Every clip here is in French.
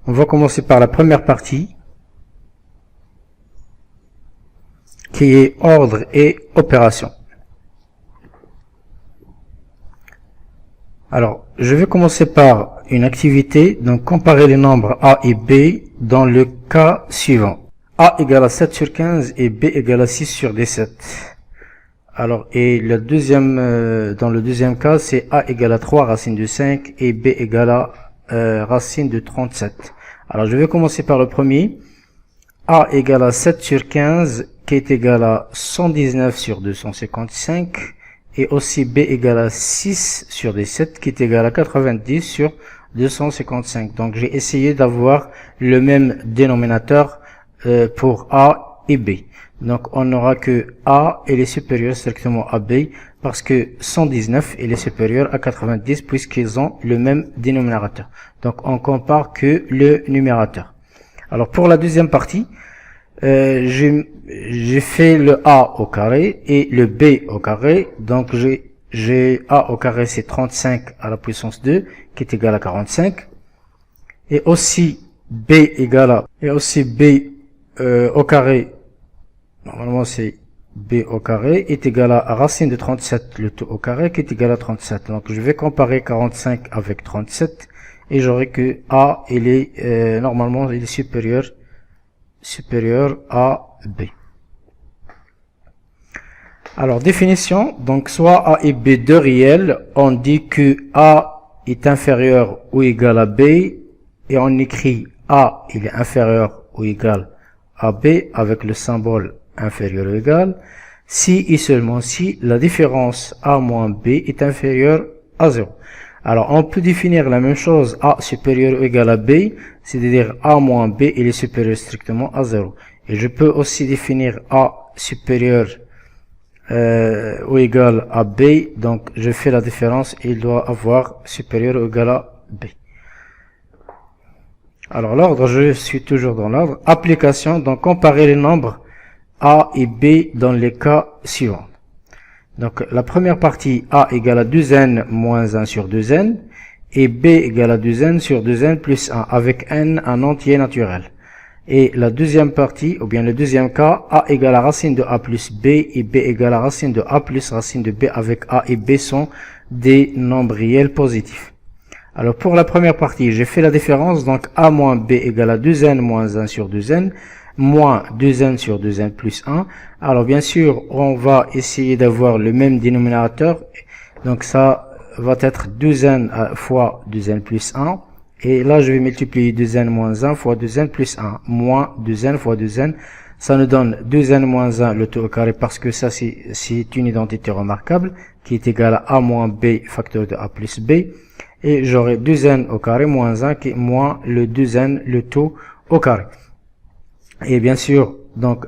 On va commencer par la première partie, qui est ordre et opération. Alors, je vais commencer par une activité, donc comparer les nombres A et B dans le cas suivant. A égale à 7 sur 15 et B égale à 6 sur 17. Alors, et le deuxième, dans le deuxième cas, c'est A égale à 3 racine de 5 et B égale à racine de 37. Alors, je vais commencer par le premier. A égale à 7 sur 15 qui est égal à 119 sur 255. Et aussi B égale à 6 sur 17 qui est égal à 90 sur 255. Donc j'ai essayé d'avoir le même dénominateur pour A et B. Donc on n'aura que A et les supérieurs strictement à B parce que 119 est supérieur à 90 puisqu'ils ont le même dénominateur. Donc on compare que le numérateur. Alors pour la deuxième partie, j'ai fait le A au carré et le B au carré. Donc j'ai A au carré, c'est 35 à la puissance 2 qui est égal à 45. Et aussi B au carré, normalement c'est B au carré, est égal à racine de 37, le tout au carré, qui est égal à 37. Donc je vais comparer 45 avec 37 et j'aurai que A, normalement il est supérieur à B. Alors, définition. Donc, soit A et B deux réels, on dit que A est inférieur ou égal à B, et on écrit A, il est inférieur ou égal à B, avec le symbole inférieur ou égal, si et seulement si la différence A moins B est inférieure à 0. Alors, on peut définir la même chose, A supérieur ou égal à B, c'est-à-dire A moins B, il est supérieur strictement à 0. Et je peux aussi définir A supérieur ou égal à B, donc je fais la différence et il doit avoir supérieur ou égal à B. Alors, l'ordre, je suis toujours dans l'ordre. Application, donc comparer les nombres A et B dans les cas suivants. Donc, la première partie, A égale à 2n moins 1 sur 2n, et B égale à 2n sur 2n plus 1, avec n un entier naturel. Et la deuxième partie, ou bien le deuxième cas, A égale à racine de A plus B, et B égale à racine de A plus racine de B, avec A et B sont des nombres réels positifs. Alors, pour la première partie, j'ai fait la différence, donc A moins B égale à 2n moins 1 sur 2n, moins 2n sur 2n plus 1. Alors bien sûr, on va essayer d'avoir le même dénominateur. Donc ça va être 2n fois 2n plus 1. Et là, je vais multiplier 2n moins 1 fois 2n plus 1. Moins 2n fois 2n. Ça nous donne 2n moins 1 le tout au carré parce que ça, c'est une identité remarquable qui est égale à A moins B facteur de A plus B. Et j'aurai 2n au carré moins 1 qui est moins le 2n le tout au carré. Et bien sûr, donc,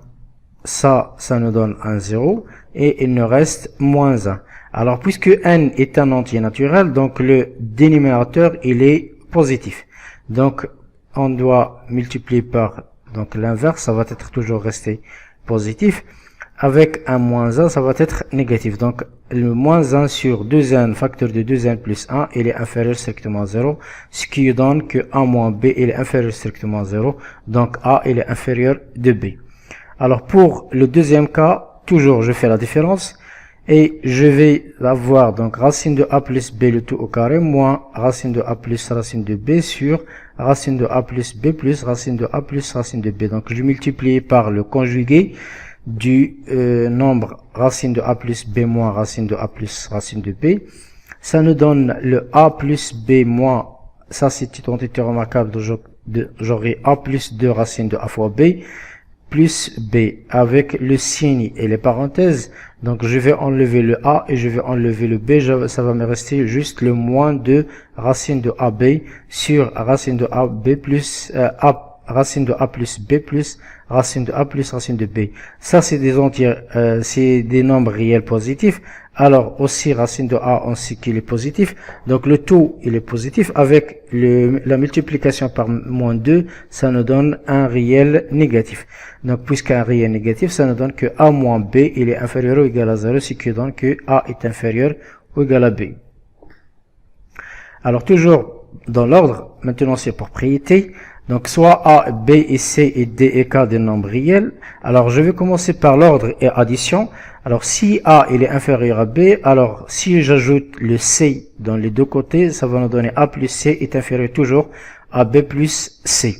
ça nous donne un 0, et il nous reste moins 1. Alors, puisque n est un entier naturel, donc le dénominateur, il est positif. Donc, on doit multiplier par, donc l'inverse, ça va être toujours resté positif. Avec un moins 1, ça va être négatif. Donc, le moins 1 sur 2n, facteur de 2n plus 1, il est inférieur strictement à 0, ce qui donne que A moins B, il est inférieur strictement à 0, donc A, il est inférieur de B. Alors, pour le deuxième cas, toujours, je fais la différence, et je vais avoir, donc, racine de A plus B, le tout au carré, moins racine de A plus racine de B sur racine de A plus B plus racine de A plus racine de B. Donc, je multiplie par le conjugué du nombre racine de A plus B moins racine de A plus racine de B. Ça nous donne le A plus B moins, ça c'est une entité remarquable, j'aurai A plus 2 racine de A fois B, plus B, avec le signe et les parenthèses. Donc je vais enlever le A et je vais enlever le B, ça va me rester juste le moins 2 racine de AB sur racine de AB plus racine de A plus B plus racine de A plus racine de B. Ça, c'est des entiers, c'est des nombres réels positifs. Alors, aussi, racine de A, on sait qu'il est positif. Donc, le tout, il est positif. Avec la multiplication par moins 2, ça nous donne un réel négatif. Donc, puisqu'un réel négatif, ça nous donne que A moins B, il est inférieur ou égal à 0, ce qui donne que A est inférieur ou égal à B. Alors, toujours dans l'ordre, maintenant, c'est propriété. Donc, soit A, B et C et D et K des nombres réels. Alors, je vais commencer par l'ordre et addition. Alors, si A il est inférieur à B, alors si j'ajoute le C dans les deux côtés, ça va nous donner A plus C est inférieur toujours à B plus C.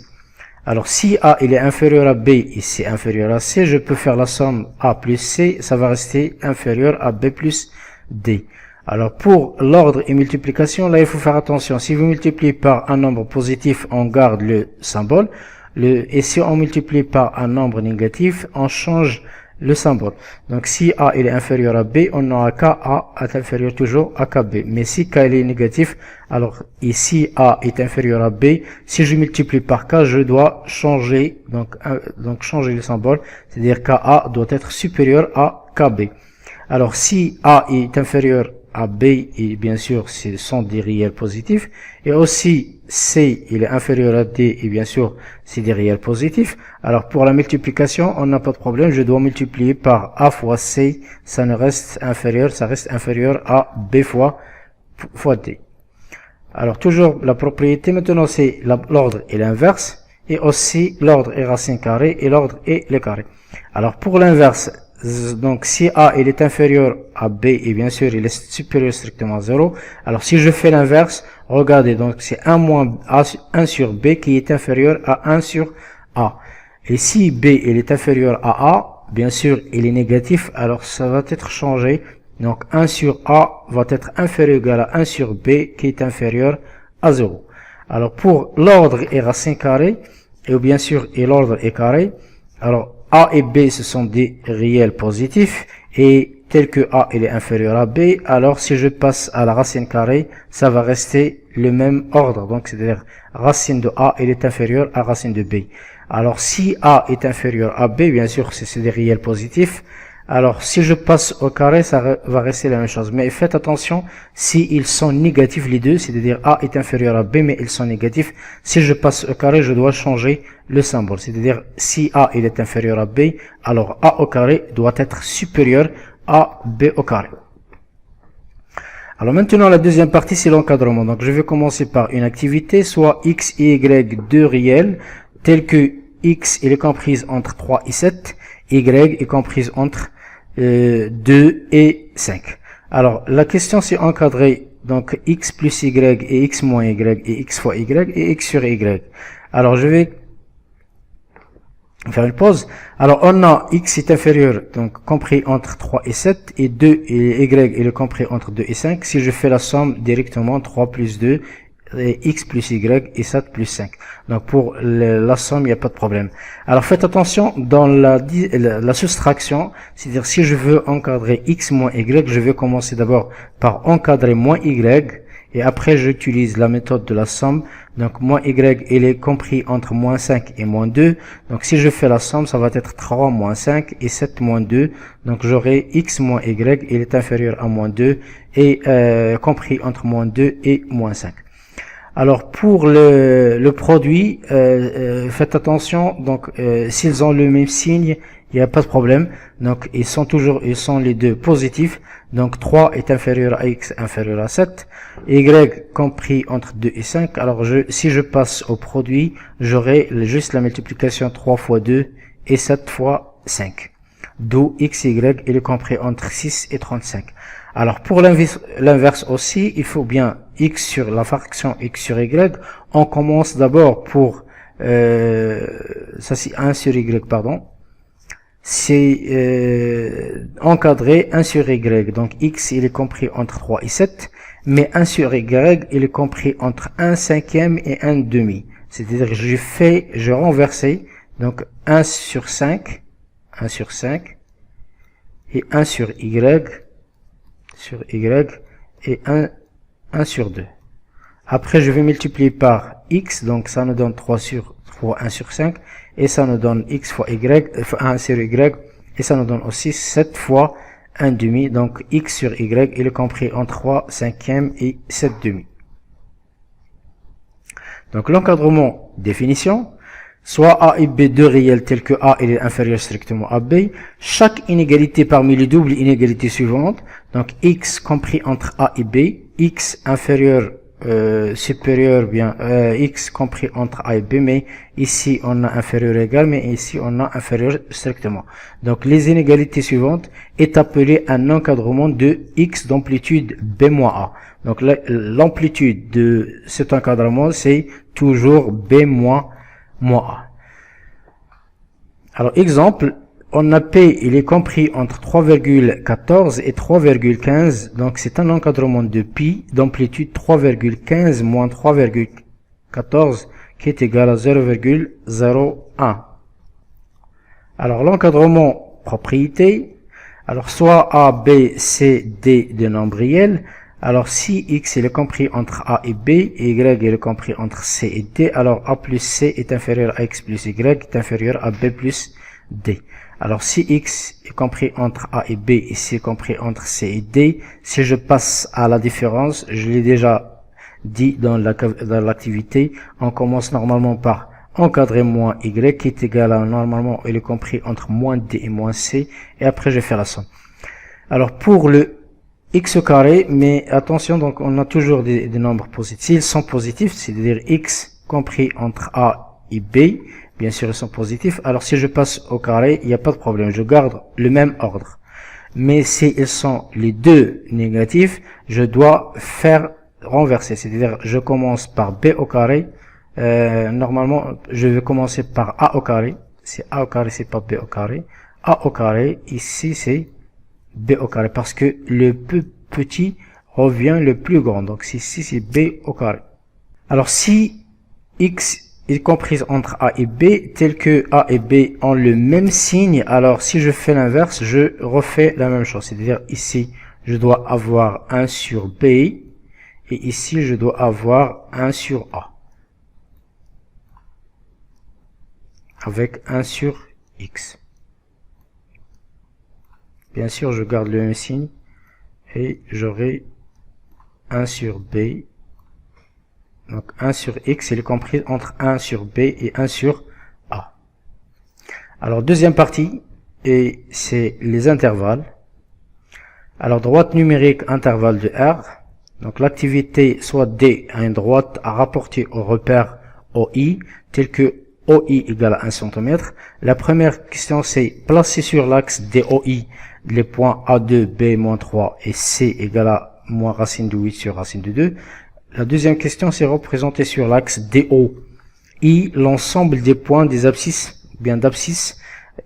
Alors, si A il est inférieur à B et C inférieur à C, je peux faire la somme A plus C, ça va rester inférieur à B plus D. Alors, pour l'ordre et multiplication, là, il faut faire attention. Si vous multipliez par un nombre positif, on garde le symbole. Et si on multiplie par un nombre négatif, on change le symbole. Donc, si A il est inférieur à B, on aura KA est inférieur toujours à KB. Mais si K il est négatif, alors ici A est inférieur à B. Si je multiplie par K, je dois changer, donc changer le symbole. C'est-à-dire KA doit être supérieur à KB. Alors, si A est inférieur à B, et bien sûr, ce sont des réels positifs, et aussi C, il est inférieur à D, et bien sûr, c'est des réels positifs. Alors, pour la multiplication, on n'a pas de problème, je dois multiplier par A fois C, ça reste inférieur à B fois D. Alors, toujours la propriété, maintenant, c'est l'ordre et l'inverse, et aussi l'ordre et racine carrée, et l'ordre et le carré. Alors, pour l'inverse, donc si A il est inférieur à B et bien sûr il est supérieur strictement à 0, alors si je fais l'inverse, regardez, donc c'est 1 moins A, 1 sur B qui est inférieur à 1 sur A. Et si B il est inférieur à A, bien sûr il est négatif, alors ça va être changé. Donc 1 sur A va être inférieur égal à 1 sur B qui est inférieur à 0. Alors pour l'ordre et racine carrée, et bien sûr et l'ordre est carré, alors A et B, ce sont des réels positifs, et tel que A il est inférieur à B, alors si je passe à la racine carrée, ça va rester le même ordre. Donc, c'est-à-dire, racine de A, il est inférieur à racine de B. Alors, si A est inférieur à B, bien sûr, c'est des réels positifs. Alors, si je passe au carré, ça va rester la même chose. Mais faites attention, si ils sont négatifs les deux, c'est-à-dire A est inférieur à B, mais ils sont négatifs, si je passe au carré, je dois changer le symbole. C'est-à-dire, si A il est inférieur à B, alors A au carré doit être supérieur à B au carré. Alors maintenant, la deuxième partie, c'est l'encadrement. Donc, je vais commencer par une activité, soit X et Y, deux réels, tels que X, il est comprise entre 3 et 7, Y est comprise entre 2 et 5. Alors, la question c'est encadrer donc X plus Y et X moins Y et X fois Y et X sur Y. Alors, je vais faire une pause. Alors, on a X est inférieur, donc compris entre 3 et 7, et 2 et Y est compris entre 2 et 5. Si je fais la somme directement, 3 plus 2, et X plus Y et 7 plus 5. Donc pour la somme, il n'y a pas de problème. Alors faites attention dans la soustraction, c'est-à-dire si je veux encadrer X moins Y, je vais commencer d'abord par encadrer moins Y, et après j'utilise la méthode de la somme. Donc moins Y, il est compris entre moins 5 et moins 2. Donc si je fais la somme, ça va être 3 moins 5 et 7 moins 2. Donc j'aurai X moins Y, il est inférieur à moins 2, et compris entre moins 2 et moins 5. Alors pour le produit, faites attention, donc s'ils ont le même signe, il n'y a pas de problème. Donc ils sont les deux positifs. Donc 3 est inférieur à X inférieur à 7, Y compris entre 2 et 5. Alors si je passe au produit, j'aurai juste la multiplication 3 fois 2 et 7 fois 5. D'où X, Y, il est compris entre 6 et 35. Alors pour l'inverse aussi, il faut bien X sur la fraction X sur Y. On commence d'abord pour ça c'est 1 sur Y, pardon. C'est encadré 1 sur Y. Donc X il est compris entre 3 et 7, mais 1 sur Y il est compris entre 1 cinquième et 1 demi. C'est-à-dire que je renversé, donc 1 sur 5 et 1 sur Y et 1 sur 2. Après, je vais multiplier par X, donc ça nous donne 3 fois 1 sur 5, et ça nous donne X fois Y, 1 sur Y, et ça nous donne aussi 7 fois 1 demi, donc X sur Y, il est compris en 3 cinquièmes et 7 demi. Donc l'encadrement, définition, soit A et B deux réels tels que A il est inférieur strictement à B, chaque inégalité parmi les doubles inégalités suivantes, donc X compris entre A et B, X inférieur supérieur, bien x compris entre a et b, mais ici on a inférieur égal, mais ici on a inférieur strictement. Donc les inégalités suivantes est appelée un encadrement de x d'amplitude b moins a. Donc l'amplitude de cet encadrement c'est toujours b moins a. Alors exemple, on a P, il est compris entre 3,14 et 3,15, donc c'est un encadrement de pi d'amplitude 3,15 moins 3,14 qui est égal à 0,01. Alors l'encadrement propriété, alors soit A, B, C, D de nombres réels, alors si x il est compris entre A et B, et y il est compris entre C et D, alors A plus C est inférieur à x plus y est inférieur à B plus D. Alors si x est compris entre A et B et C est compris entre C et D, si je passe à la différence, je l'ai déjà dit dans l'activité, on commence normalement par encadrer moins y qui est égal à normalement il est compris entre moins D et moins C, et après je fais la somme. Alors pour le x au carré, mais attention, donc on a toujours des nombres positifs. S'ils sont positifs, c'est-à-dire x compris entre A et B, bien sûr ils sont positifs, alors si je passe au carré, il n'y a pas de problème, je garde le même ordre. Mais si ils sont les deux négatifs, je dois faire renverser, c'est-à-dire je commence par B au carré, normalement je vais commencer par A au carré, c'est A au carré, c'est pas B au carré, A au carré, ici c'est B au carré, parce que le plus petit revient le plus grand, donc ici c'est B au carré. Alors si x est comprise entre A et B, tel que A et B ont le même signe, alors si je fais l'inverse, je refais la même chose. C'est-à-dire ici, je dois avoir 1 sur B, et ici, je dois avoir 1 sur A. Avec 1 sur X. Bien sûr, je garde le même signe, et j'aurai 1 sur B. Donc 1 sur x, il est compris entre 1 sur b et 1 sur a. Alors deuxième partie, et c'est les intervalles. Alors droite numérique, intervalle de R. Donc l'activité soit D a une droite à rapporter au repère OI, tel que OI égale à 1 cm. La première question c'est placer sur l'axe DOI les points A2, B-3 et C égale à moins racine de 8 sur racine de 2. La deuxième question, c'est représenter sur l'axe DO, l'ensemble des points des abscisses, bien d'abscisse,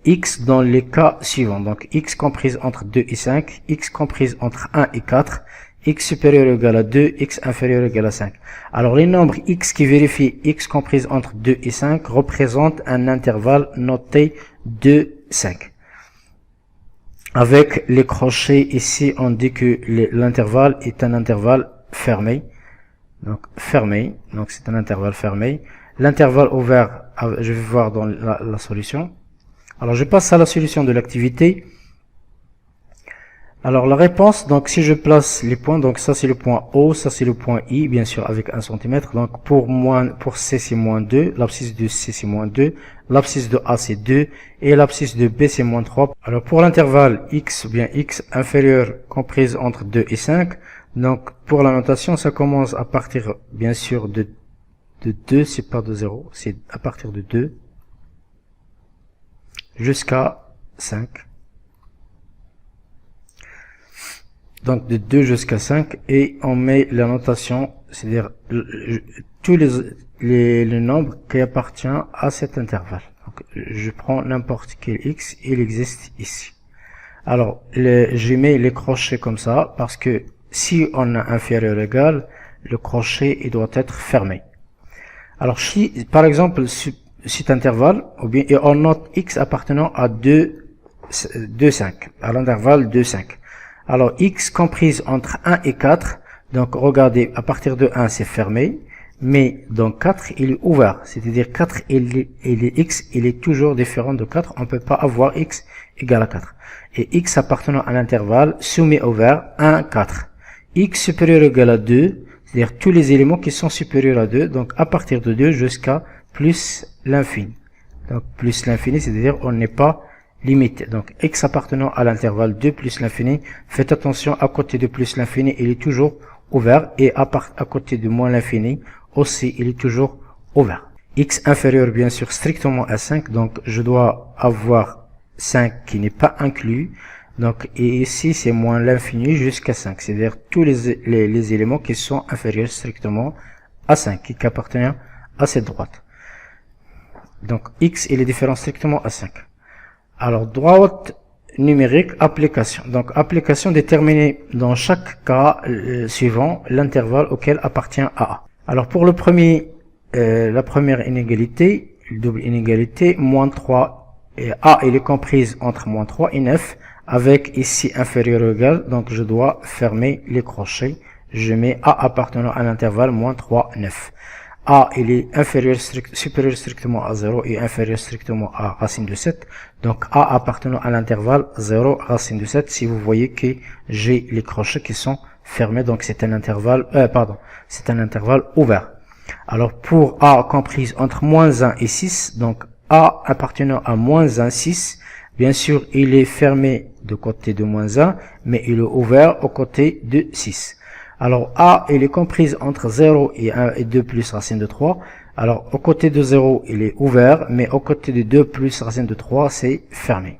x dans les cas suivants. Donc, x comprise entre 2 et 5, x comprise entre 1 et 4, x supérieur ou égal à 2, x inférieur ou égal à 5. Alors, les nombres x qui vérifient x comprise entre 2 et 5 représentent un intervalle noté 2, 5. Avec les crochets, ici, on dit que l'intervalle est un intervalle fermé. Donc fermé, donc c'est un intervalle fermé. L'intervalle ouvert, je vais voir dans la solution. Alors je passe à la solution de l'activité. Alors la réponse, donc si je place les points, donc ça c'est le point O, ça c'est le point I, bien sûr avec 1 cm. Donc pour C c'est moins 2, l'abscisse de C c'est moins 2, l'abscisse de A c'est 2 et l'abscisse de B c'est moins 3. Alors pour l'intervalle X ou bien X inférieur comprise entre 2 et 5, donc pour la notation ça commence à partir bien sûr de 2, c'est pas de 0, c'est à partir de 2 jusqu'à 5. Donc de 2 jusqu'à 5 et on met la notation, c'est-à-dire tous les nombres qui appartiennent à cet intervalle. Donc je prends n'importe quel x, il existe ici. Alors je mets les crochets comme ça parce que si on a inférieur ou égal, le crochet il doit être fermé. Alors si par exemple cet intervalle, ou bien et on note x appartenant à 2, 5, à l'intervalle 2, 5. Alors x comprise entre 1 et 4, donc regardez, à partir de 1 c'est fermé, mais dans 4 il est ouvert, c'est-à-dire 4 x il est toujours différent de 4, on ne peut pas avoir x égale à 4. Et x appartenant à l'intervalle semi-ouvert 1, 4. X supérieur ou égal à 2, c'est-à-dire tous les éléments qui sont supérieurs à 2, donc à partir de 2 jusqu'à plus l'infini. Donc plus l'infini, c'est-à-dire on n'est pas limité. Donc x appartenant à l'intervalle 2 plus l'infini, faites attention, à côté de plus l'infini, il est toujours ouvert, et à côté de moins l'infini, aussi, il est toujours ouvert. X inférieur, bien sûr, strictement à 5, donc je dois avoir 5 qui n'est pas inclus. Donc, et ici, c'est moins l'infini jusqu'à 5, c'est-à-dire tous les éléments qui sont inférieurs strictement à 5, qui appartiennent à cette droite. Donc, X, il est différent strictement à 5. Alors, droite numérique, application. Donc, application déterminée dans chaque cas suivant l'intervalle auquel appartient A. Alors, pour le premier, la première inégalité, double inégalité, moins 3, et A, il est comprise entre moins 3 et 9, avec ici inférieur ou égal, donc je dois fermer les crochets. Je mets A appartenant à l'intervalle moins 3, 9. A, il est supérieur strictement à 0 et inférieur strictement à racine de 7. Donc A appartenant à l'intervalle 0, racine de 7. Si vous voyez que j'ai les crochets qui sont fermés, donc c'est un intervalle, c'est un intervalle ouvert. Alors pour A comprise entre moins 1 et 6, donc A appartenant à moins 1, 6, bien sûr, il est fermé de côté de moins 1, mais il est ouvert au côté de 6. Alors, A, il est comprise entre 0 et 1 et 2 plus racine de 3. Alors, au côté de 0, il est ouvert, mais au côté de 2 plus racine de 3, c'est fermé.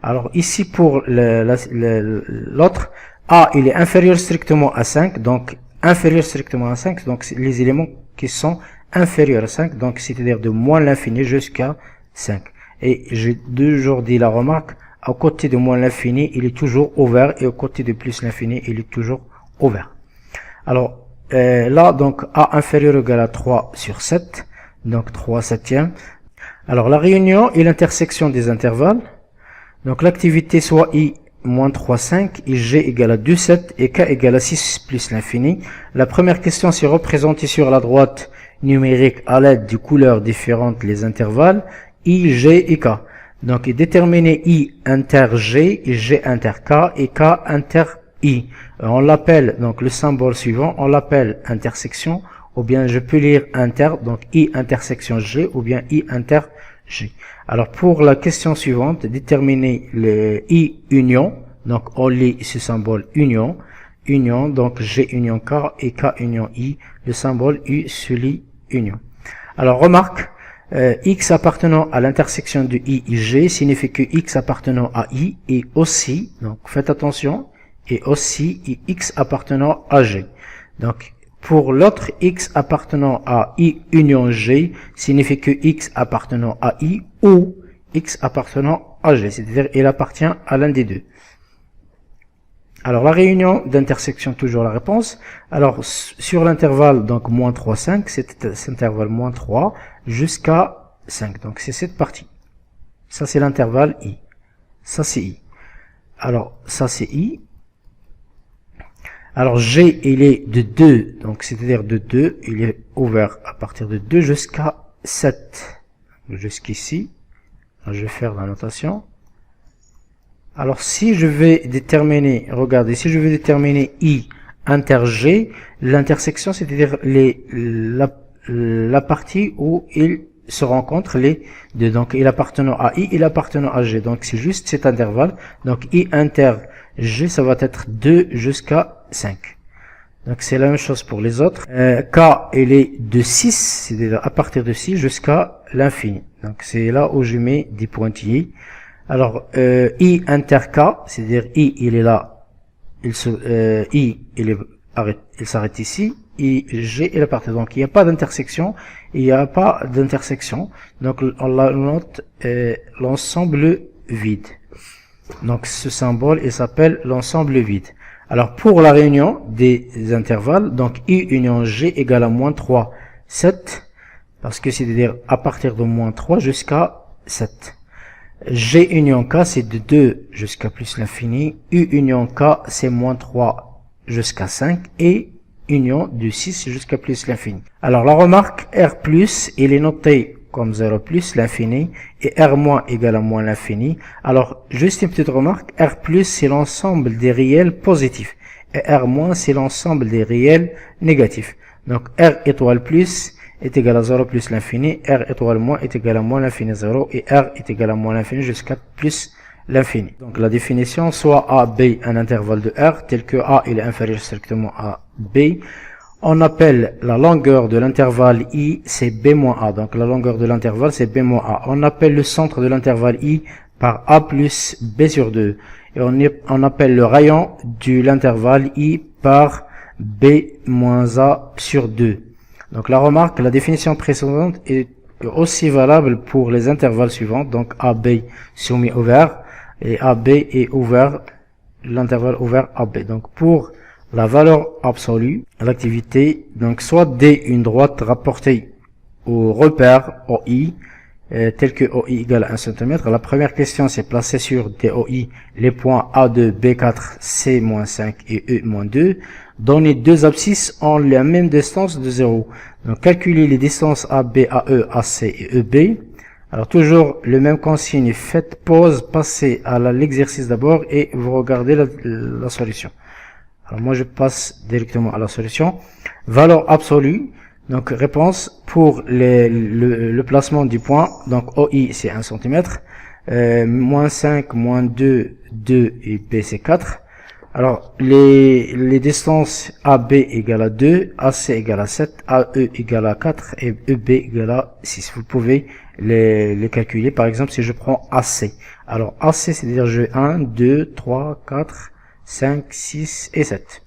Alors, ici, pour l'autre, A, il est inférieur strictement à 5, donc inférieur strictement à 5, donc c'est les éléments qui sont inférieurs à 5, donc c'est-à-dire de moins l'infini jusqu'à 5. Et j'ai toujours dit la remarque, au côté de moins l'infini, il est toujours ouvert, et au côté de plus l'infini, il est toujours ouvert. Alors, là, donc, A inférieur ou égal à 3 sur 7, donc 3 septièmes. Alors, la réunion et l'intersection des intervalles. Donc, l'activité soit I moins 3, 5, et G égale à 2, 7, et K égale à 6 plus l'infini. La première question, c'est représenter sur la droite numérique à l'aide de couleurs différentes les intervalles I, G et K. Donc, déterminer I inter G, G inter K et K inter I. On l'appelle, donc le symbole suivant, on l'appelle intersection, ou bien je peux lire inter, donc I intersection G, ou bien I inter G. Alors, pour la question suivante, déterminer le I union, donc on lit ce symbole union, donc G union K et K union I, le symbole U se lit union. Alors, remarque, X appartenant à l'intersection de I et G signifie que X appartenant à I est aussi, donc faites attention, et aussi et X appartenant à G. Donc pour l'autre X appartenant à I union G signifie que X appartenant à I ou X appartenant à G, c'est-à-dire il appartient à l'un des deux. Alors la réunion d'intersection, toujours la réponse. Alors sur l'intervalle donc moins 3, 5, c'est cet intervalle moins 3 jusqu'à 5. Donc c'est cette partie. Ça c'est l'intervalle I. Ça c'est I. Alors ça c'est I. Alors G il est de 2, donc c'est-à-dire de 2, il est ouvert à partir de 2 jusqu'à 7. Jusqu'ici. Je vais faire la notation. Alors, si je vais déterminer, regardez, si je vais déterminer I inter G, l'intersection, c'est-à-dire la partie où ils se rencontrent les deux. Donc, il appartenant à I, il appartenant à G. Donc, c'est juste cet intervalle. Donc, I inter G, ça va être 2 jusqu'à 5. Donc, c'est la même chose pour les autres. K, il est de 6, c'est-à-dire à partir de 6 jusqu'à l'infini. Donc, c'est là où je mets des pointillés. Alors, I inter K, c'est-à-dire I, il est là, I, il s'arrête ici, I, G, il est parti. Donc, il n'y a pas d'intersection, il n'y a pas d'intersection. Donc, on la note l'ensemble vide. Donc, ce symbole, il s'appelle l'ensemble vide. Alors, pour la réunion des intervalles, donc, I union G égale à moins 3, 7, parce que c'est-à-dire à partir de moins 3 jusqu'à 7. G union K, c'est de 2 jusqu'à plus l'infini. U union K, c'est moins 3 jusqu'à 5. Et union de 6 jusqu'à plus l'infini. Alors, la remarque, R+, il est noté comme 0 plus l'infini. Et R- égale à moins l'infini. Alors, juste une petite remarque. R+, c'est l'ensemble des réels positifs. Et R-, c'est l'ensemble des réels négatifs. Donc, R étoile plus est égal à 0 plus l'infini, R étoile moins est égal à moins l'infini 0, et R est égal à moins l'infini jusqu'à plus l'infini. Donc la définition, soit A, B, un intervalle de R, tel que A il est inférieur strictement à B. On appelle la longueur de l'intervalle I, c'est B moins A. Donc la longueur de l'intervalle, c'est B moins A. On appelle le centre de l'intervalle I par A plus B sur 2. Et on appelle le rayon de l'intervalle I par B moins A sur 2. Donc la remarque, la définition précédente est aussi valable pour les intervalles suivants. Donc AB soumis ouvert et AB est ouvert, l'intervalle ouvert AB. Donc pour la valeur absolue, l'activité, donc soit D une droite rapportée au repère OI, tel que OI égale à 1 cm. La première question, c'est placer sur DOI les points A2, B4, C-5 et E-2. Donner deux abscisses ont la même distance de 0. Donc calculer les distances AB, AE, AC et EB. Alors toujours le même consigne, faites pause, passez à l'exercice d'abord et vous regardez la solution. Alors moi je passe directement à la solution. Valeur absolue. Donc réponse pour le placement du point. Donc OI c'est 1 cm. Moins 5, moins 2, 2 et B c'est 4. Alors les distances AB égale à 2, AC égale à 7, AE égale à 4 et EB égale à 6. Vous pouvez les calculer. Par exemple si je prends AC. Alors AC c'est-à-dire j'ai 1, 2, 3, 4, 5, 6 et 7.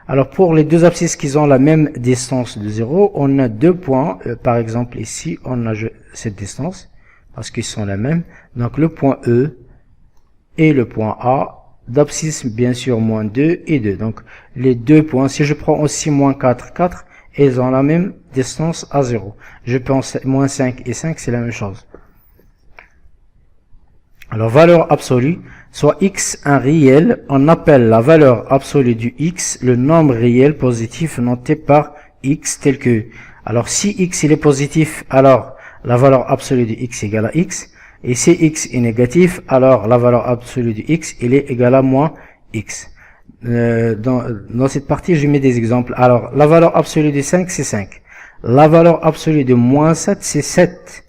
Alors pour les deux abscisses qui ont la même distance de 0, on a deux points. Par exemple ici, on a cette distance parce qu'ils sont la même. Donc le point E et le point A, d'abscisse bien sûr moins 2 et 2. Donc les deux points, si je prends aussi moins 4, 4, ils ont la même distance à 0. Je pense moins 5 et 5, c'est la même chose. Alors valeur absolue, soit x un réel, on appelle la valeur absolue du x le nombre réel positif noté par x tel que. Alors si x il est positif, alors la valeur absolue du x égale à x. Et si x est négatif, alors la valeur absolue du x il est égale à moins x. Dans cette partie, je mets des exemples. Alors la valeur absolue de 5 c'est 5. La valeur absolue de moins 7 c'est 7.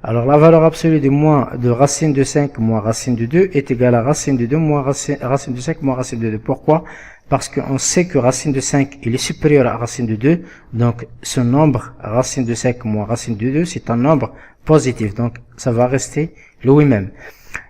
Alors la valeur absolue de racine de 5 moins racine de 2 est égale à racine de 2 moins racine de 5 moins racine de 2. Pourquoi? Parce qu'on sait que racine de 5 il est supérieur à racine de 2. Donc ce nombre racine de 5 moins racine de 2 c'est un nombre positif. Donc ça va rester lui-même.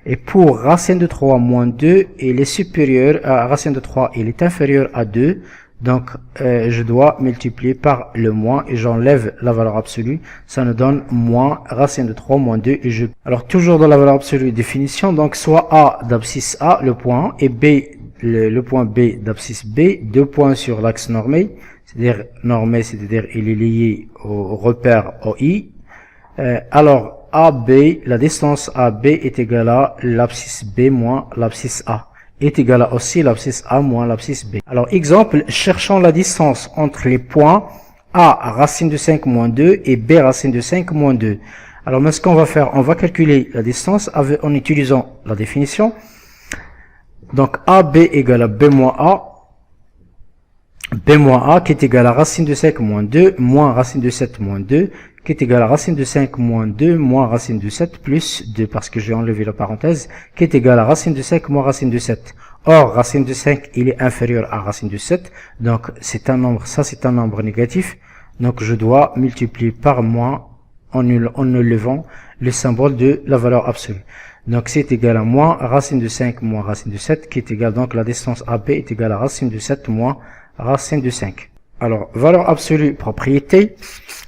Et pour racine de 3 moins 2 il est supérieur à racine de 3 il est inférieur à 2. Donc je dois multiplier par le moins et j'enlève la valeur absolue, ça nous donne moins racine de 3 moins 2 et alors toujours dans la valeur absolue définition, donc soit A d'abscisse A le point et B le point B d'abscisse B, deux points sur l'axe normé, c'est-à-dire il est lié au repère OI. Alors AB, la distance AB est égale à l'abscisse B moins l'abscisse A est égal à aussi l'abscisse A moins l'abscisse B. Alors exemple, cherchons la distance entre les points A racine de 5 moins 2 et B racine de 5 moins 2. Alors mais ce qu'on va faire, on va calculer la distance en utilisant la définition. Donc AB égale à B moins A qui est égal à racine de 5 moins 2 moins racine de 7 moins 2 qui est égal à racine de 5 moins 2 moins racine de 7 plus 2 parce que j'ai enlevé la parenthèse qui est égal à racine de 5 moins racine de 7. Or racine de 5 il est inférieur à racine de 7 donc c'est un nombre, ça c'est un nombre négatif donc je dois multiplier par moins en enlevant le symbole de la valeur absolue. Donc c'est égal à moins racine de 5 moins racine de 7 qui est égal donc la distance AB est égale à racine de 7 moins racine de 5. Alors valeur absolue propriété.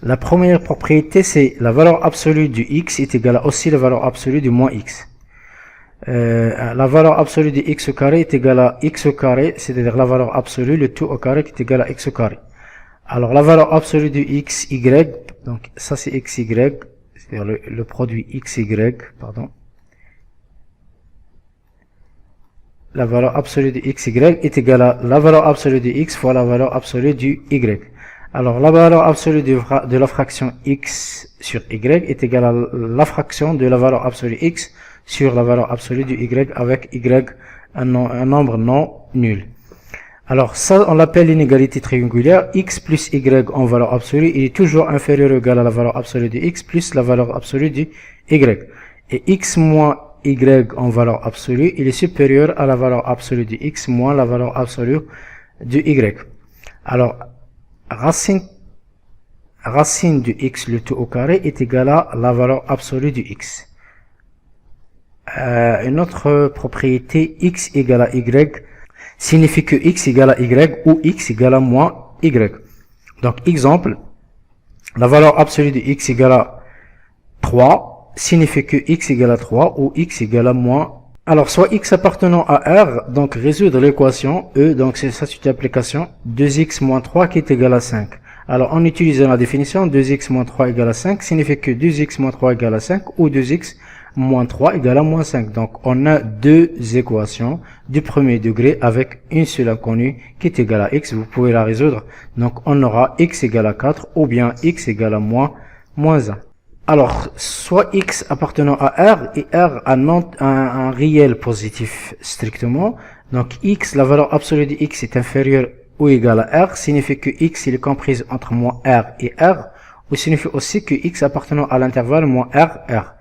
La première propriété c'est la valeur absolue du x est égale à aussi la valeur absolue du moins x. La valeur absolue de x au carré est égale à x au carré, c'est-à-dire la valeur absolue, le tout au carré qui est égal à x au carré. Alors la valeur absolue de x, y, donc ça c'est x, y, c'est-à-dire le produit x, y, pardon. La valeur absolue de x, y est égale à la valeur absolue de x fois la valeur absolue du y. Alors la valeur absolue de la fraction x sur y est égale à la fraction de la valeur absolue x sur la valeur absolue du y avec y un nombre non nul. Alors ça on l'appelle l'inégalité triangulaire. X plus y en valeur absolue il est toujours inférieur ou égal à la valeur absolue de x plus la valeur absolue du y. Et x moins y en valeur absolue, il est supérieur à la valeur absolue de x moins la valeur absolue de y. Alors, racine de x le tout au carré est égal à la valeur absolue de x. Une autre propriété, x égale à y, signifie que x égale à y ou x égale à moins y. Donc, exemple, la valeur absolue de x égale à 3 signifie que x égale à 3 ou x égale à moins. Alors, soit x appartenant à R, donc résoudre l'équation E, donc c'est ça, c'est une application, 2x moins 3 qui est égal à 5. Alors, en utilisant la définition, 2x moins 3 égale à 5 signifie que 2x moins 3 égale à 5 ou 2x moins 3 égale à moins 5. Donc, on a deux équations du premier degré avec une seule inconnue qui est égale à x. Vous pouvez la résoudre. Donc, on aura x égale à 4 ou bien x égale à moins 1. Alors, soit x appartenant à R et R a un réel positif strictement. Donc, x, la valeur absolue de x est inférieure ou égale à R, signifie que x il est comprise entre moins R et R, ou signifie aussi que x appartenant à l'intervalle moins R, R.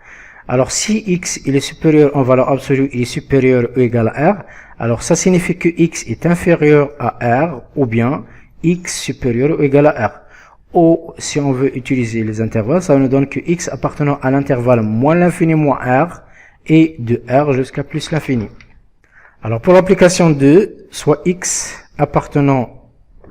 Alors, si x il est supérieur en valeur absolue, il est supérieur ou égal à R, alors ça signifie que x est inférieur à R, ou bien x supérieur ou égal à R. Ou, si on veut utiliser les intervalles, ça nous donne que x appartenant à l'intervalle moins l'infini moins R, et de R jusqu'à plus l'infini. Alors, pour l'application 2, soit x appartenant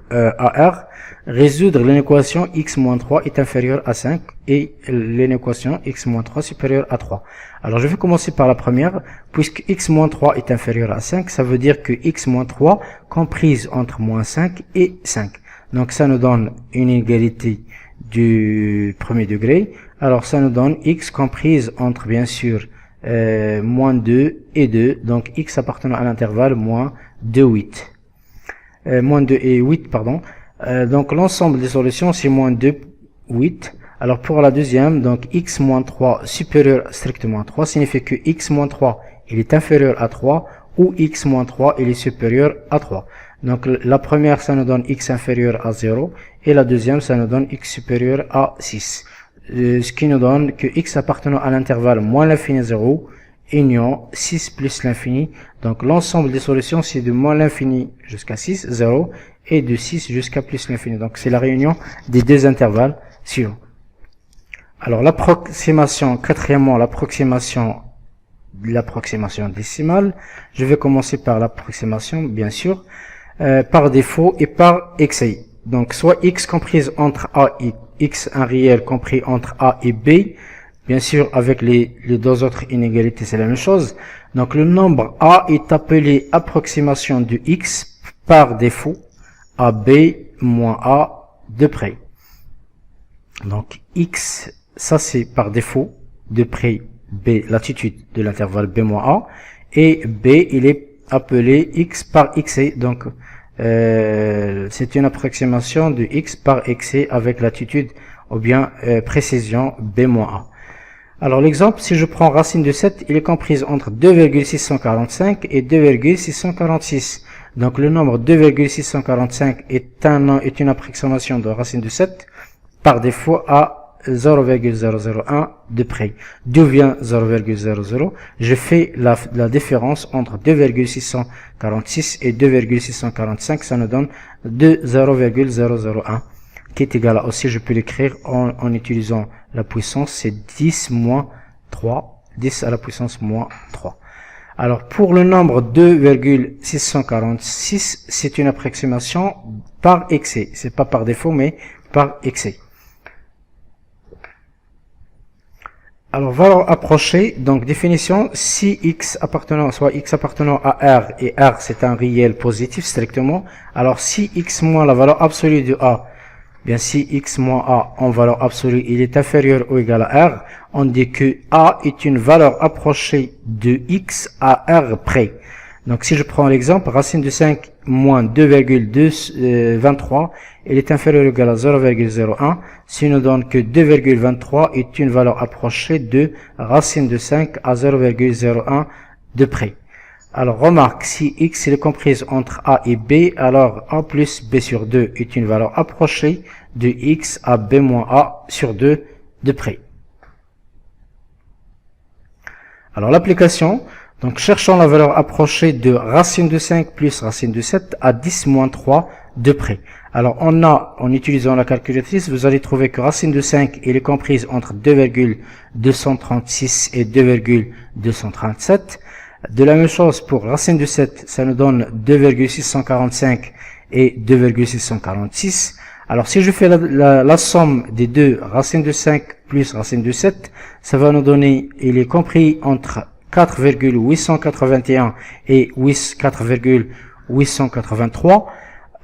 à R, résoudre l'équation x moins 3 est inférieur à 5 et l'équation x moins 3 supérieure à 3. Alors, je vais commencer par la première. Puisque x moins 3 est inférieur à 5, ça veut dire que x moins 3 comprise entre moins 5 et 5. Donc, ça nous donne une égalité du premier degré. Alors, ça nous donne x comprise entre, bien sûr, moins 2 et 2. Donc, x appartenant à l'intervalle moins 2, 8. Moins 2 et 8, pardon. Donc, l'ensemble des solutions, c'est moins 2, 8. Alors, pour la deuxième, donc, x moins 3 supérieur strictement à 3, signifie que x moins 3, il est inférieur à 3, ou x moins 3, il est supérieur à 3. Donc, la première, ça nous donne x inférieur à 0, et la deuxième, ça nous donne x supérieur à 6. Ce qui nous donne que x appartenant à l'intervalle moins l'infini 0, union 6 plus l'infini. Donc, l'ensemble des solutions, c'est de moins l'infini jusqu'à 6, 0, et de 6 jusqu'à plus l'infini. Donc, c'est la réunion des deux intervalles suivants. Alors, l'approximation, quatrièmement, l'approximation décimale. Je vais commencer par l'approximation, bien sûr, par défaut et par excès. Donc, soit x comprise entre a et x, un réel compris entre a et b. Bien sûr, avec les deux autres inégalités, c'est la même chose. Donc, le nombre a est appelé approximation de x par défaut à b moins a de près. Donc, x, ça c'est par défaut, de près b, latitude de l'intervalle b moins a, et b, il est appelé x par xc. Donc, c'est une approximation de x par xc avec latitude ou bien précision b moins a. Alors, l'exemple, si je prends racine de 7, il est comprise entre 2,645 et 2,646. Donc, le nombre 2,645 est une approximation de racine de 7 par défaut à 0,001 de près. D'où vient 0,00? Je fais la différence entre 2,646 et 2,645. Ça nous donne 0,001 qui est égal à, aussi je peux l'écrire en utilisant la puissance, c'est 10 moins 3, 10 à la puissance moins 3. Alors, pour le nombre 2,646, c'est une approximation par excès. C'est pas par défaut, mais par excès. Alors, valeur approchée, donc définition, si x appartenant à R, et R c'est un réel positif strictement, alors si x moins la valeur absolue de A, bien si x moins a en valeur absolue, il est inférieur ou égal à R, on dit que a est une valeur approchée de x à R près. Donc si je prends l'exemple, racine de 5 moins 2,23, il est inférieur ou égal à 0,01, ce qui nous donne que 2,23 est une valeur approchée de racine de 5 à 0,01 de près. Alors, remarque, si x est comprise entre a et b, alors a plus b sur 2 est une valeur approchée de x à b moins a sur 2 de près. Alors l'application, donc cherchons la valeur approchée de racine de 5 plus racine de 7 à 10 moins 3 de près. Alors en utilisant la calculatrice, vous allez trouver que racine de 5 elle est comprise entre 2,236 et 2,237. De la même chose pour racine de 7, ça nous donne 2,645 et 2,646. Alors si je fais la somme des deux, racine de 5 plus racine de 7, ça va nous donner, il est compris entre 4,881 et 4,883,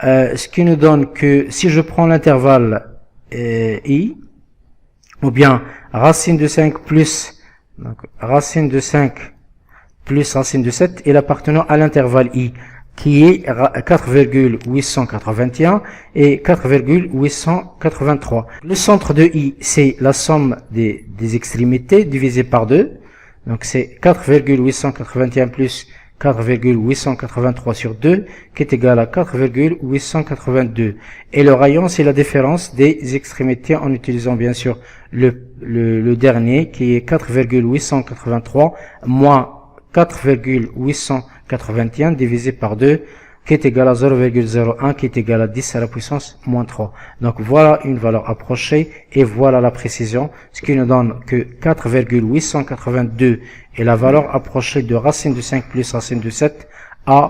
ce qui nous donne que si je prends l'intervalle i, ou bien racine de 5 plus, donc racine de 5 plus racine de 7 est appartenant à l'intervalle i, qui est 4,881 et 4,883. Le centre de i, c'est la somme des extrémités divisé par 2. Donc c'est 4,881 plus 4,883 sur 2, qui est égal à 4,882. Et le rayon, c'est la différence des extrémités en utilisant bien sûr le dernier, qui est 4,883 moins 4,881 divisé par 2, qui est égal à 0,01, qui est égal à 10 à la puissance moins 3. Donc voilà une valeur approchée et voilà la précision, ce qui nous donne que 4,882 est la valeur approchée de racine de 5 plus racine de 7 à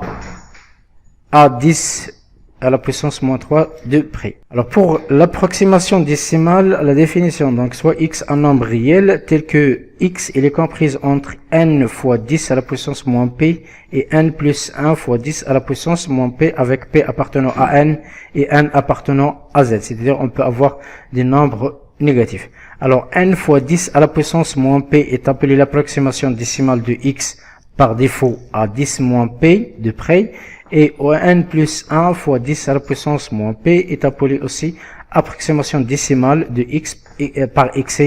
10 à la puissance moins 3 de près. Alors pour l'approximation décimale, la définition, donc soit x un nombre réel tel que x il est comprise entre n fois 10 à la puissance moins p et n plus 1 fois 10 à la puissance moins p avec p appartenant à n et n appartenant à z. C'est-à-dire on peut avoir des nombres négatifs. Alors n fois 10 à la puissance moins p est appelé l'approximation décimale de x par défaut à 10 moins p de près. Et n plus 1 fois 10 à la puissance moins p est appelé aussi approximation décimale de x par x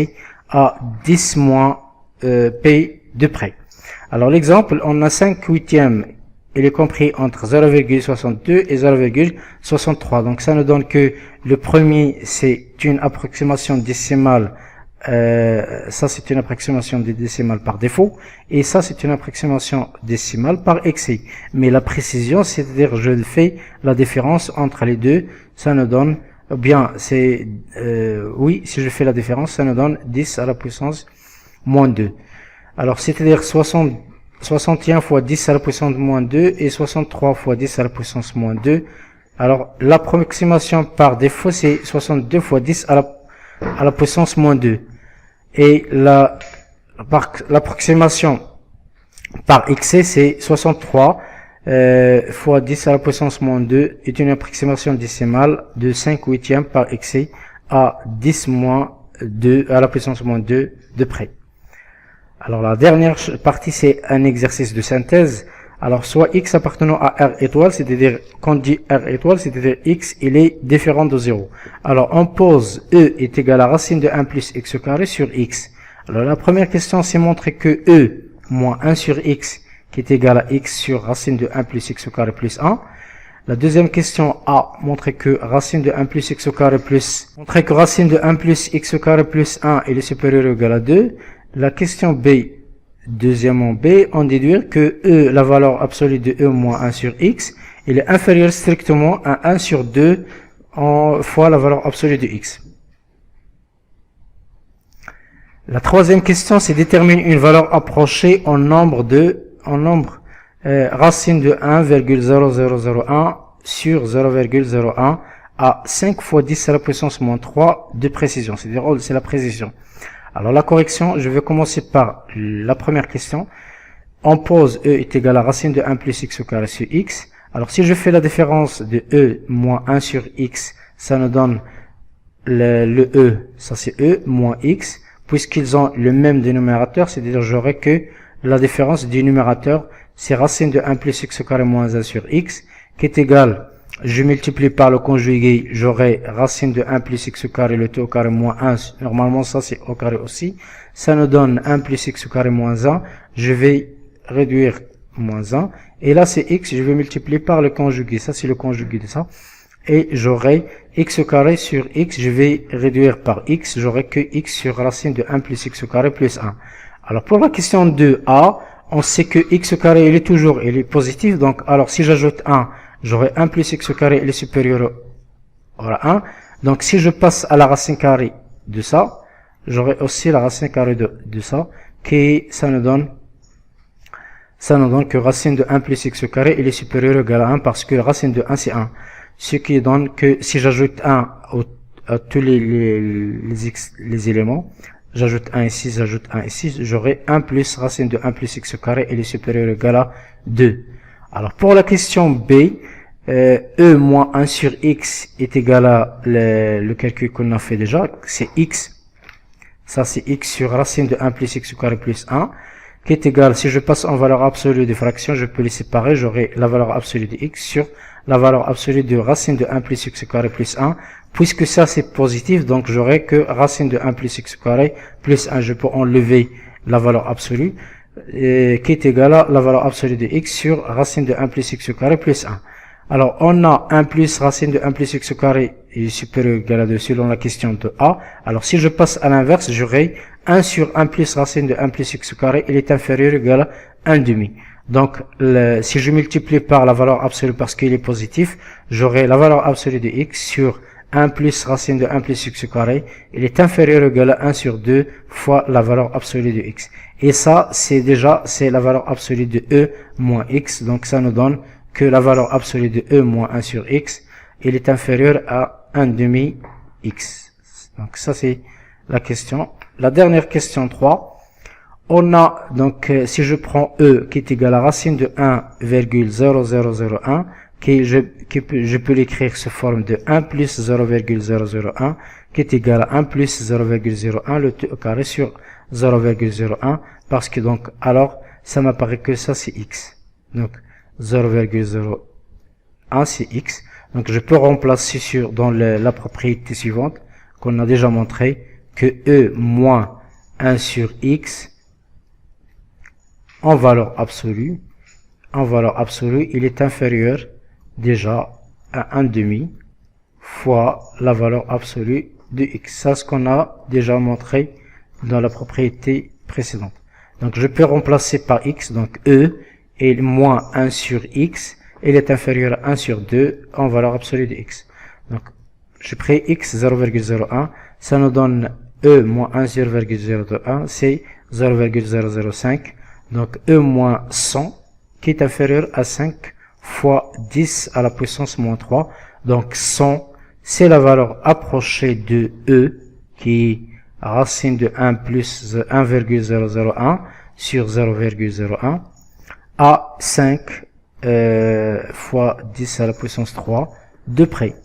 à 10 moins p de près. Alors l'exemple, on a 5 huitièmes, il est compris entre 0,62 et 0,63. Donc ça nous donne que le premier, c'est une approximation décimale. Ça c'est une approximation des décimales par défaut et ça c'est une approximation décimale par excès. Mais la précision, c'est-à-dire je fais la différence entre les deux, ça nous donne, bien c'est oui, si je fais la différence, ça nous donne 10 à la puissance moins 2. Alors c'est-à-dire 61 fois 10 à la puissance moins 2 et 63 fois 10 à la puissance moins 2. Alors l'approximation par défaut c'est 62 fois 10 à la puissance moins 2. Et l'approximation par excès, c'est 63 fois 10 à la puissance moins 2 est une approximation décimale de 5 huitièmes par excès à 10 moins 2 à la puissance moins 2 de près. Alors la dernière partie, c'est un exercice de synthèse. Alors soit x appartenant à R étoile, c'est-à-dire quand on dit R étoile, c'est-à-dire x il est différent de 0. Alors on pose E est égal à racine de 1 plus x carré sur x. Alors la première question c'est montrer que E moins 1 sur x qui est égal à x sur racine de 1 plus x carré plus 1. La deuxième question A, montrer que racine de 1 plus x carré plus, montrer que racine de 1 plus x carré plus 1 est supérieur ou égal à 2. La question B, deuxièmement B, on déduit que E, la valeur absolue de E moins 1 sur x, il est inférieur strictement à 1 sur 2 fois la valeur absolue de x. La troisième question, c'est déterminer une valeur approchée en nombre racine de 1,0001 sur 0,01 à 5 fois 10 à la puissance moins 3 de précision. C'est-à-dire, c'est la précision. Alors la correction, je vais commencer par la première question. On pose E est égal à racine de 1 plus x au carré sur x. Alors si je fais la différence de E moins 1 sur x, ça nous donne le E, ça c'est E moins x, puisqu'ils ont le même dénominateur, c'est-à-dire j'aurai que la différence du numérateur, c'est racine de 1 plus x au carré moins 1 sur x, qui est égal, je multiplie par le conjugué, j'aurai racine de 1 plus x au carré, le t au carré moins 1, normalement ça c'est au carré aussi, ça nous donne 1 plus x au carré moins 1, je vais réduire moins 1, et là c'est x, je vais multiplier par le conjugué, ça c'est le conjugué de ça, et j'aurai x au carré sur x, je vais réduire par x, j'aurai que x sur racine de 1 plus x au carré plus 1. Alors pour la question de a, on sait que x au carré il est positif, donc alors si j'ajoute 1, j'aurai 1 plus x au carré il est supérieur à 1. Donc si je passe à la racine carrée de ça, j'aurai aussi la racine carrée de ça, qui ça nous donne que racine de 1 plus x au carré il est supérieur ou égal à 1, parce que la racine de 1 c'est 1. Ce qui donne que si j'ajoute 1 à tous les éléments, j'ajoute 1 ici, j'ajoute 1 ici, j'aurai 1 plus racine de 1 plus x au carré il est supérieur ou égal à 2. Alors pour la question B, e moins 1 sur x est égal à le calcul qu'on a fait déjà, c'est x, ça c'est x sur racine de 1 plus x au carré plus 1, qui est égal, si je passe en valeur absolue des fractions, je peux les séparer, j'aurai la valeur absolue de x sur la valeur absolue de racine de 1 plus x au carré plus 1, puisque ça c'est positif, donc j'aurai que racine de 1 plus x au carré plus 1, je peux enlever la valeur absolue, qui est égal à la valeur absolue de x sur racine de 1 plus x au carré plus 1. Alors, on a 1 plus racine de 1 plus x au carré est supérieur ou égal à 2 selon la question de A. Alors, si je passe à l'inverse, j'aurai 1 sur 1 plus racine de 1 plus x au carré, il est inférieur ou égal à 1 demi. Donc, si je multiplie par la valeur absolue parce qu'il est positif, j'aurai la valeur absolue de x sur 1 plus racine de 1 plus x au carré, il est inférieur ou égal à 1 sur 2 fois la valeur absolue de x. Et ça, c'est la valeur absolue de e moins x, donc ça nous donne que la valeur absolue de e moins 1 sur x, il est inférieur à 1 demi x. Donc ça c'est la question. La dernière question 3, on a donc si je prends e qui est égal à racine de 1,0001, je peux l'écrire sous forme de 1 plus 0,001 qui est égal à 1 plus 0,01 le tout au carré sur 0,01, parce que donc alors ça m'apparaît que ça c'est x. Donc 0,01 c'est x. Donc je peux remplacer dans la propriété suivante qu'on a déjà montré, que e moins 1 sur x en valeur absolue, il est inférieur déjà à 1 demi fois la valeur absolue de x. Ça, ce qu'on a déjà montré dans la propriété précédente. Donc je peux remplacer par x, donc e est moins 1 sur x, il est inférieur à 1 sur 2 en valeur absolue de x. Donc, je prends x 0,01, ça nous donne e moins 1 sur 0,01, c'est 0,005. Donc, e moins 100, qui est inférieur à 5 fois 10 à la puissance moins 3. Donc, 100, c'est la valeur approchée de e, qui est racine de 1 plus 1,001 sur 0,01. à 5 fois 10 à la puissance 3 de près.